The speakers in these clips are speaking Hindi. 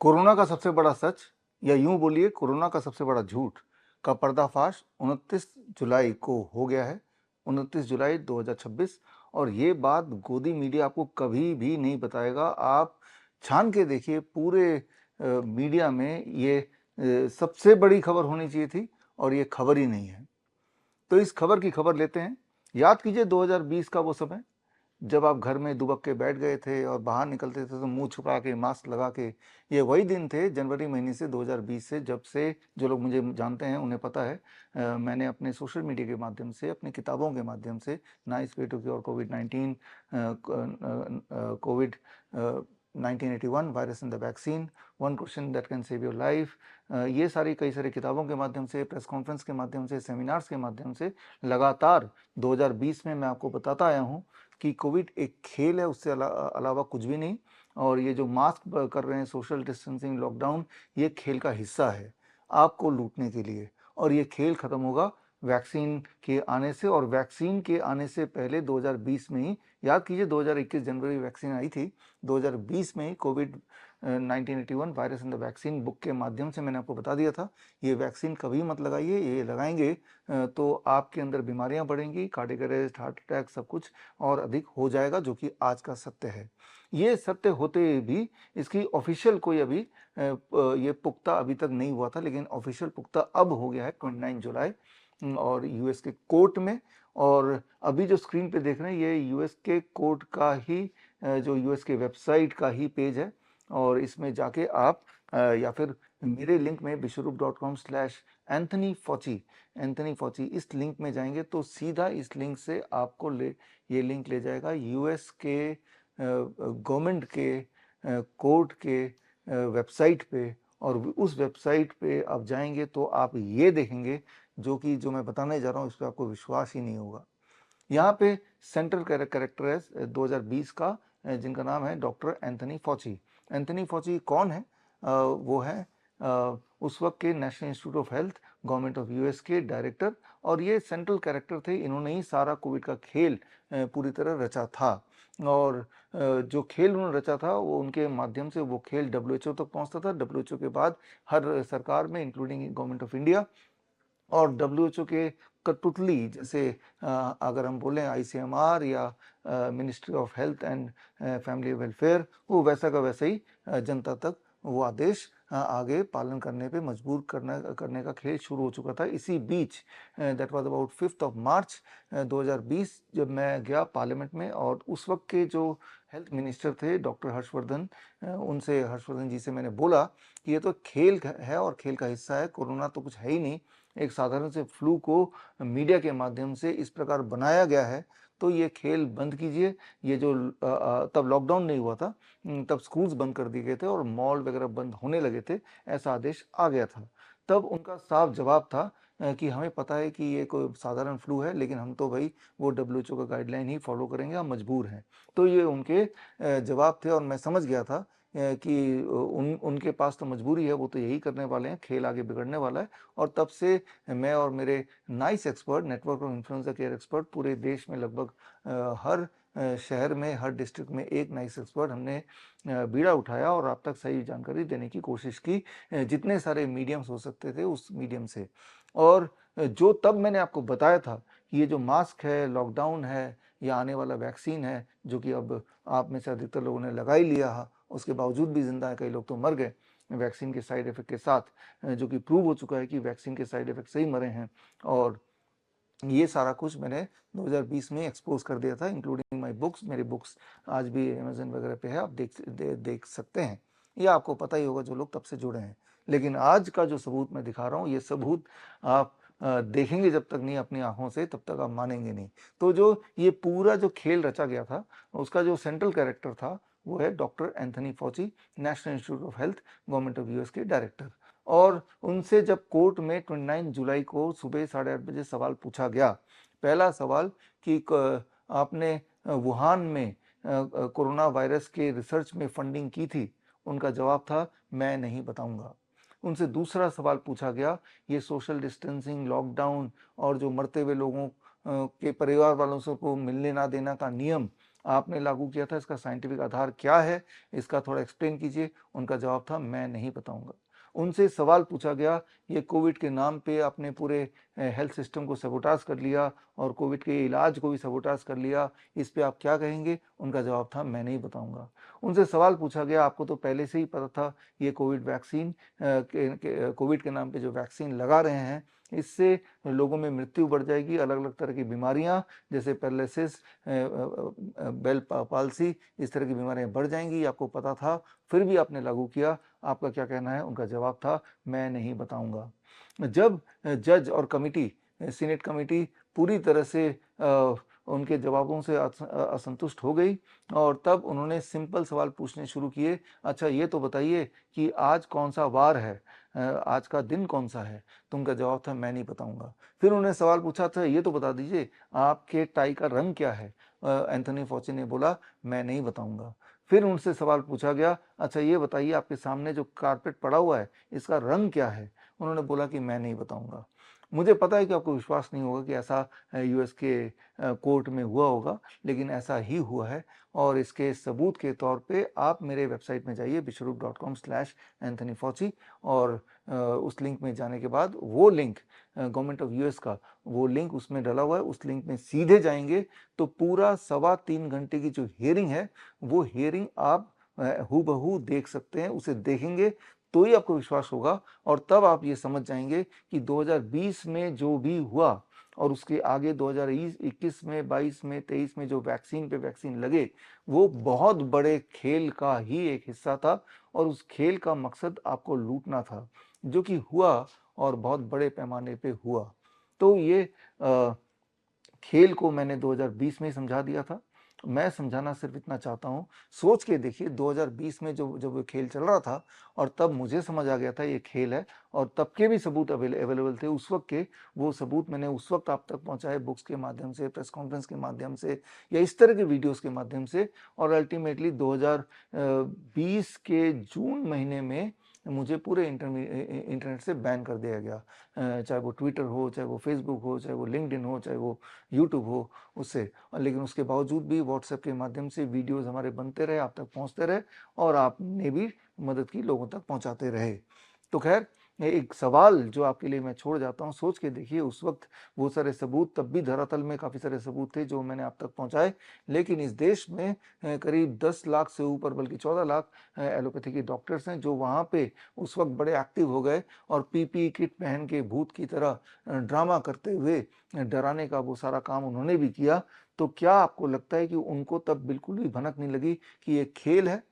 कोरोना का सबसे बड़ा सच या यूं बोलिए कोरोना का सबसे बड़ा झूठ का पर्दाफाश 29 जुलाई को हो गया है। 29 जुलाई 2026। और ये बात गोदी मीडिया आपको कभी भी नहीं बताएगा। आप छान के देखिए, पूरे मीडिया में ये सबसे बड़ी खबर होनी चाहिए थी और ये खबर ही नहीं है। तो इस खबर की खबर लेते हैं। याद कीजिए 2020 का वो समय, जब आप घर में दुबक के बैठ गए थे और बाहर निकलते थे तो मुंह छुपा के, मास्क लगा के। ये वही दिन थे जनवरी महीने से 2020 से, जब से जो लोग मुझे जानते हैं उन्हें पता है, मैंने अपने सोशल मीडिया के माध्यम से, अपनी किताबों के माध्यम से, nice way to cure COVID, COVID 1981, virus in the vaccine, one question that can save your life, ये सारी कई सारी किताबों के माध्यम से, प्रेस कॉन्फ्रेंस के माध्यम से, सेमिनार्स के माध्यम से लगातार 2020 में मैं आपको बताता आया हूँ कि कोविड एक खेल है, उससे अलावा कुछ भी नहीं। और ये जो मास्क कर रहे हैं, सोशल डिस्टेंसिंग, लॉकडाउन, ये खेल का हिस्सा है आपको लूटने के लिए। और ये खेल खत्म होगा वैक्सीन के आने से। और वैक्सीन के आने से पहले 2020 में ही, याद कीजिए 2021 जनवरी वैक्सीन आई थी, 2020 में ही covid 1981, virus in the vaccine book के माध्यम से मैंने आपको बता दिया था, ये वैक्सीन कभी मत लगाइए, ये लगाएंगे तो आपके अंदर बीमारियां बढ़ेंगी, कार्डियक अरेस्ट, हार्ट अटैक, सब कुछ और अधिक हो जाएगा, जो कि आज का सत्य है। ये सत्य होते भी इसकी ऑफिशियल कोई अभी ये पुख्ता अभी तक नहीं हुआ था, लेकिन ऑफिशियल पुख्ता अब हो गया है 29 जुलाई, और यूएस के कोर्ट में। और अभी जो स्क्रीन पे देख रहे हैं, ये यूएस के कोर्ट का ही, जो यूएस के वेबसाइट का ही पेज है। और इसमें जाके आप या फिर मेरे लिंक में bishrup.com/एंथनी फॉची, इस लिंक में जाएंगे तो सीधा इस लिंक से आपको ये लिंक ले जाएगा यूएस के गवर्नमेंट के कोर्ट के वेबसाइट पे। और उस वेबसाइट पे आप जाएंगे तो आप ये देखेंगे, जो मैं बताने जा रहा हूँ, इस पर आपको विश्वास ही नहीं होगा। यहाँ पे सेंट्रल कैरेक्टर है 2020 का, जिनका नाम है डॉक्टर एंथनी फॉची। एंथनी फॉची कौन है? वो है उस वक्त के national institute of health, government of US के डायरेक्टर। और ये सेंट्रल कैरेक्टर थे, इन्होंने ही सारा कोविड का खेल पूरी तरह रचा था। और जो खेल उन्होंने रचा था, वो उनके माध्यम से वो खेल डब्ल्यूएचओ तक पहुंचता था। डब्ल्यूएचओ के बाद हर सरकार में, इंक्लूडिंग गवर्नमेंट ऑफ इंडिया, और डब्ल्यूएचओ के कठपुतली, जैसे अगर हम बोलें आईसीएमआर या ministry of health and family welfare, वो वैसा का वैसा ही जनता तक वो आदेश आगे पालन करने पे मजबूर करने का खेल शुरू हो चुका था। इसी बीच दैट वाज अबाउट 5 मार्च 2020, जब मैं गया पार्लियामेंट में, और उस वक्त के जो हेल्थ मिनिस्टर थे डॉक्टर हर्षवर्धन, हर्षवर्धन जी से मैंने बोला कि ये तो खेल है और खेल का हिस्सा है, कोरोना तो कुछ है ही नहीं, एक साधारण से फ्लू को मीडिया के माध्यम से इस प्रकार बनाया गया है, तो ये खेल बंद कीजिए। ये जो तब लॉकडाउन नहीं हुआ था, तब स्कूल्स बंद कर दिए गए थे और मॉल वगैरह बंद होने लगे थे, ऐसा आदेश आ गया था। तब उनका साफ जवाब था कि हमें पता है कि ये कोई साधारण फ्लू है, लेकिन हम तो भाई वो डब्ल्यूएचओ का गाइडलाइन ही फॉलो करेंगे, हम मजबूर हैं। तो ये उनके जवाब थे, और मैं समझ गया था कि उनके पास तो मजबूरी है, वो तो यही करने वाले हैं, खेल आगे बिगड़ने वाला है। और तब से मैं और मेरे nice expert, network of influenza care expert, पूरे देश में लगभग हर शहर में, हर डिस्ट्रिक्ट में एक नाइस एक्सपर्ट हमने बीड़ा उठाया और आप तक सही जानकारी देने की कोशिश की, जितने सारे मीडियम्स हो सकते थे उस मीडियम से। और जो तब मैंने आपको बताया था कि ये जो मास्क है, लॉकडाउन है, या आने वाला वैक्सीन है, जो कि अब आप में से अधिकतर लोगों ने लगा ही लिया, उसके बावजूद भी जिंदा है, कई लोग तो मर गए वैक्सीन के साइड इफेक्ट के साथ, जो कि प्रूव हो चुका है कि वैक्सीन के साइड इफेक्ट से ही मरे हैं। और ये सारा कुछ मैंने 2020 में एक्सपोज कर दिया था, इंक्लूडिंग माय बुक्स। मेरी बुक्स आज भी अमेजन वगैरह पे है, आप देख सकते हैं। ये आपको पता ही होगा जो लोग तब से जुड़े हैं। लेकिन आज का जो सबूत मैं दिखा रहा हूँ, ये सबूत आप देखेंगे जब तक नहीं अपनी आंखों से, तब तक आप मानेंगे नहीं। तो जो ये पूरा जो खेल रचा गया था, उसका जो सेंट्रल कैरेक्टर था, वो है doctor Anthony Fauci, national institute of health, government of US के डायरेक्टर। और उनसे जब कोर्ट में 29 जुलाई को सुबह 8:30 बजे सवाल पूछा गया, पहला सवाल कि आपने वुहान में कोरोना वायरस के रिसर्च में फंडिंग की थी, उनका जवाब था मैं नहीं बताऊंगा। उनसे दूसरा सवाल पूछा गया, ये सोशल डिस्टेंसिंग, लॉकडाउन और जो मरते हुए लोगों के परिवार वालों से को मिलने ना देना का नियम, आपने लागू किया था, इसका साइंटिफिक आधार क्या है, इसका थोड़ा एक्सप्लेन कीजिए। उनका जवाब था, मैं नहीं बताऊंगा। उनसे सवाल पूछा गया, ये कोविड के नाम पे आपने पूरे हेल्थ सिस्टम को सबोटाज कर लिया और कोविड के इलाज को भी सबोटाज कर लिया, इस पे आप क्या कहेंगे? उनका जवाब था, मैं नहीं बताऊंगा। उनसे सवाल पूछा गया, आपको तो पहले से ही पता था ये कोविड वैक्सीन कोविड के नाम पे जो वैक्सीन लगा रहे हैं, इससे लोगों में मृत्यु बढ़ जाएगी, अलग अलग तरह की बीमारियां जैसे पैरालिसिस, बेल पाल्सी, इस तरह की बीमारियां बढ़ जाएंगी, आपको पता था, फिर भी आपने लागू किया। आपका क्या कहना है? उनका जवाब था, मैं नहीं बताऊंगा। जब जज और कमिटी, सीनेट कमिटी पूरी तरह से उनके जवाबों से असंतुष्ट हो गई और तब उन्होंने सिंपल सवाल पूछने शुरू किए, अच्छा ये तो बताइए कि आज कौन सा वार है, आज का दिन कौन सा है? तो उनका जवाब था, मैं नहीं बताऊंगा। फिर उन्होंने सवाल पूछा था, ये तो बता दीजिए आपके टाई का रंग क्या है? एंथनी फॉची ने बोला, मैं नहीं बताऊंगा। फिर उनसे सवाल पूछा गया, अच्छा ये बताइए आपके सामने जो कारपेट पड़ा हुआ है, इसका रंग क्या है? उन्होंने बोला कि मैं नहीं बताऊंगा। मुझे पता है कि आपको विश्वास नहीं होगा कि ऐसा यूएस के कोर्ट में हुआ होगा, लेकिन ऐसा ही हुआ है और इसके सबूत के तौर पे आप मेरे वेबसाइट में जाइए bishrup.com/एंथनी फॉची और उस लिंक में जाने के बाद वो लिंक गवर्नमेंट ऑफ यूएस का वो लिंक उसमें डला हुआ है, उस लिंक में सीधे जाएंगे तो पूरा 3.25 घंटे की जो हियरिंग है, वो हियरिंग आप हूबहू देख सकते हैं। उसे देखेंगे तो ही आपको विश्वास होगा और तब आप ये समझ जाएंगे कि 2020 में जो भी हुआ और उसके आगे 2021 में, 22 में, 23 में जो वैक्सीन पे वैक्सीन लगे, वो बहुत बड़े खेल का ही एक हिस्सा था और उस खेल का मकसद आपको लूटना था, जो कि हुआ और बहुत बड़े पैमाने पे हुआ। तो ये खेल को मैंने 2020 में ही समझा दिया था। मैं समझाना सिर्फ इतना चाहता हूँ, सोच के देखिए 2020 में जब वो खेल चल रहा था और तब मुझे समझ आ गया था ये खेल है और तब के भी सबूत अवेलेबल थे उस वक्त के, वो सबूत मैंने उस वक्त आप तक पहुंचाए बुक्स के माध्यम से, प्रेस कॉन्फ्रेंस के माध्यम से या इस तरह के वीडियोस के माध्यम से और अल्टीमेटली 2020 के जून महीने में मुझे पूरे इंटरनेट से बैन कर दिया गया, चाहे वो ट्विटर हो, चाहे वो फेसबुक हो, चाहे वो लिंक्डइन हो, चाहे वो यूट्यूब हो, उससे। लेकिन उसके बावजूद भी व्हाट्सएप के माध्यम से वीडियोस हमारे बनते रहे, आप तक पहुंचते रहे और आपने भी मदद की, लोगों तक पहुंचाते रहे। तो खैर, एक सवाल जो आपके लिए मैं छोड़ जाता हूँ, सोच के देखिए उस वक्त वो सारे सबूत, तब भी धरातल में काफ़ी सारे सबूत थे जो मैंने आप तक पहुंचाए, लेकिन इस देश में करीब 10 लाख से ऊपर, बल्कि 14 लाख एलोपैथी के डॉक्टर्स हैं जो वहाँ पे उस वक्त बड़े एक्टिव हो गए और पीपीई किट पहन के भूत की तरह ड्रामा करते हुए डराने का वो सारा काम उन्होंने भी किया। तो क्या आपको लगता है कि उनको तब बिल्कुल भी भनक नहीं लगी कि ये खेल है?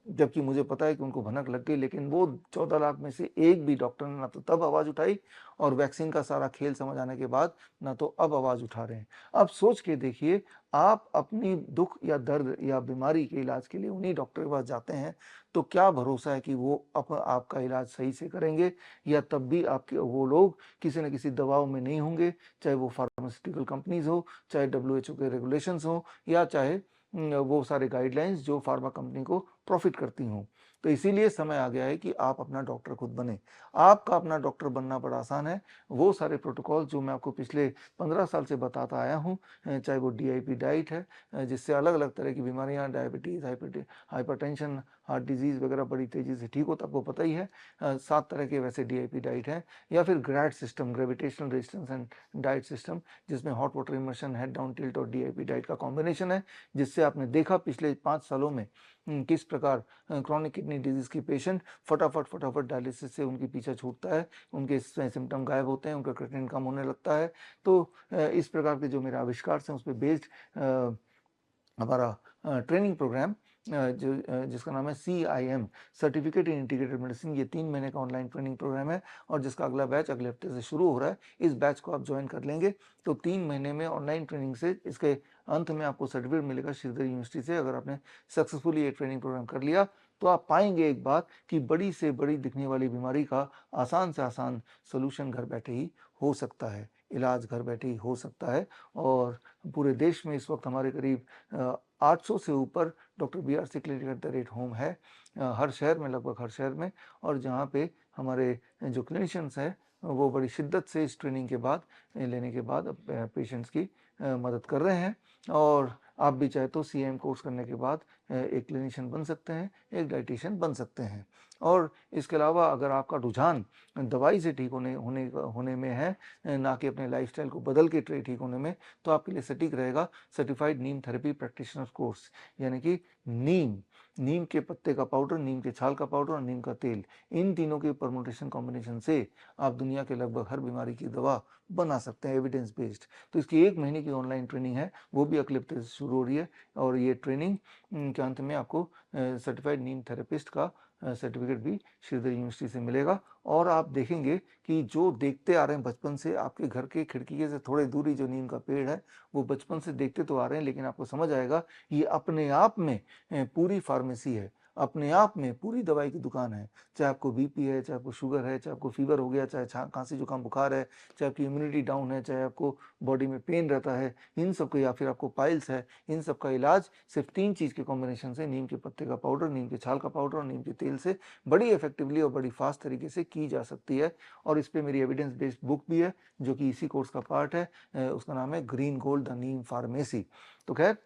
जबकि मुझे पता है कि उनको भनक लग गई, लेकिन वो 14 लाख में से एक भी डॉक्टर ने ना तो तब आवाज़ उठाई और वैक्सीन का सारा खेल समझ आने के बाद ना तो अब आवाज़ उठा रहे हैं। अब सोच के देखिए, आप अपनी दुख या दर्द या बीमारी के इलाज के लिए उन्हीं डॉक्टर के पास जाते हैं, तो क्या भरोसा है कि वो आपका इलाज सही से करेंगे या तब भी आपके वो लोग किसी न किसी दबाव में नहीं होंगे, चाहे वो फार्मास्यूटिकल कंपनीज हो, चाहे डब्ल्यूएचओ के रेगुलेशंस हो या चाहे वो सारे गाइडलाइंस जो फार्मा कंपनी को प्रॉफिट करती हों। तो इसीलिए समय आ गया है कि आप अपना डॉक्टर खुद बने। आपका अपना डॉक्टर बनना बड़ा आसान है। वो सारे प्रोटोकॉल जो मैं आपको पिछले 15 साल से बताता आया हूँ, चाहे वो डीआईपी डाइट है, जिससे अलग-अलग तरह की बीमारियाँ, डायबिटीज़, हाइपरटेंशन, हार्ट डिजीज़ वगैरह बड़ी तेज़ी से ठीक होता है, आपको पता ही है। 7 तरह के वैसे डीआईपी डाइट हैं या फिर GRAD system, gravitational resistance and diet system, जिसमें hot water immersion, head down tilt और डीआईपी डाइट का कॉम्बिनेशन है, जिससे आपने देखा पिछले 5 सालों में किस प्रकार क्रॉनिक किडनी डिजीज की पेशेंट फटाफट डायलिसिस से उनकी पीछा छूटता है, उनके सिम्टम गायब होते हैं, उनका क्रिएटिनिन कम होने लगता है। तो इस प्रकार के जो मेरे आविष्कार हैं उस पे बेस्ड हमारा ट्रेनिंग प्रोग्राम जिसका नाम है CIM, certificate in integrated medicine, ये 3 महीने का ऑनलाइन ट्रेनिंग प्रोग्राम है और जिसका अगला बैच अगले हफ्ते से शुरू हो रहा है। इस बैच को आप ज्वाइन कर लेंगे तो 3 महीने में ऑनलाइन ट्रेनिंग से इसके अंत में आपको सर्टिफिकेट मिलेगा श्रीधर यूनिवर्सिटी से। अगर आपने सक्सेसफुली ये ट्रेनिंग प्रोग्राम कर लिया तो आप पाएंगे एक बात कि बड़ी से बड़ी दिखने वाली बीमारी का आसान से आसान सोल्यूशन घर बैठे ही हो सकता है, इलाज घर बैठे ही हो सकता है। और पूरे देश में इस वक्त हमारे करीब 800 से ऊपर doctor BRC clinic at the rate home है, हर शहर में, लगभग हर शहर में। और जहाँ पे हमारे जो क्लिनिशियंस हैं वो बड़ी शिद्दत से इस ट्रेनिंग के बाद लेने के बाद पेशेंट्स की मदद कर रहे हैं और आप भी चाहे तो CIM कोर्स करने के बाद एक क्लिनिशियन बन सकते हैं, एक डाइटिशियन बन सकते हैं। और इसके अलावा अगर आपका रुझान दवाई से ठीक होने में है, ना कि अपने लाइफस्टाइल को बदल के ठीक होने में, तो आपके लिए सटीक रहेगा सर्टिफाइड नीम थेरेपी प्रैक्टिशनर कोर्स, यानी कि नीम के पत्ते का पाउडर, नीम के छाल का पाउडर और नीम का तेल, इन तीनों के परमुटेशन कॉम्बिनेशन से आप दुनिया के लगभग हर बीमारी की दवा बना सकते हैं, एविडेंस बेस्ड। तो इसकी 1 महीने की ऑनलाइन ट्रेनिंग है, वो भी अगले हफ्ते से शुरू हो रही है। और ये ट्रेनिंग के अंत में आपको सर्टिफाइड नीम थेरेपिस्ट का सर्टिफिकेट भी श्रीधर यूनिवर्सिटी से मिलेगा। और आप देखेंगे कि जो देखते आ रहे हैं बचपन से, आपके घर के खिड़की से थोड़े दूरी जो नीम का पेड़ है, वो बचपन से देखते तो आ रहे हैं, लेकिन आपको समझ आएगा ये अपने आप में पूरी फार्मेसी है, अपने आप में पूरी दवाई की दुकान है। चाहे आपको बीपी है, चाहे आपको शुगर है, चाहे आपको फीवर हो गया, चाहे खांसी जुकाम बुखार है, चाहे आपकी इम्यूनिटी डाउन है, चाहे आपको बॉडी में पेन रहता है, इन सब को, या फिर आपको पाइल्स है, इन सब का इलाज सिर्फ 3 चीज़ के कॉम्बिनेशन से, नीम के पत्ते का पाउडर, नीम के छाल का पाउडर और नीम के तेल से बड़ी इफेक्टिवली और बड़ी फास्ट तरीके से की जा सकती है। और इस पर मेरी एविडेंस बेस्ड बुक भी है जो कि इसी कोर्स का पार्ट है। उसका नाम है green gold the Neem pharmacy. तो खैर,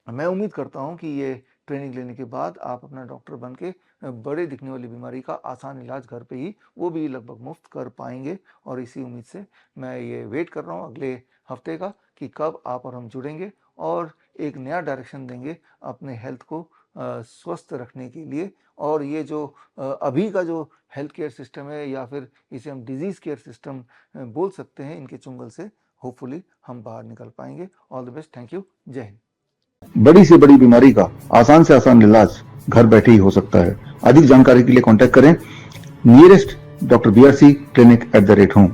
मैं उम्मीद करता हूं कि ये ट्रेनिंग लेने के बाद आप अपना डॉक्टर बन के बड़े दिखने वाली बीमारी का आसान इलाज घर पे ही, वो भी लगभग मुफ्त कर पाएंगे। और इसी उम्मीद से मैं ये वेट कर रहा हूँ अगले हफ्ते का कि कब आप और हम जुड़ेंगे और एक नया डायरेक्शन देंगे अपने हेल्थ को स्वस्थ रखने के लिए। और ये जो अभी का जो हेल्थ केयर सिस्टम है, या फिर इसे हम डिजीज़ केयर सिस्टम बोल सकते हैं, इनके चुंगल से होपफुली हम बाहर निकल पाएंगे। All the best, thank you, जय हिंद। बड़ी से बड़ी बीमारी का आसान से आसान इलाज घर बैठे ही हो सकता है। अधिक जानकारी के लिए कांटेक्ट करें nearest doctor BRC clinic @home।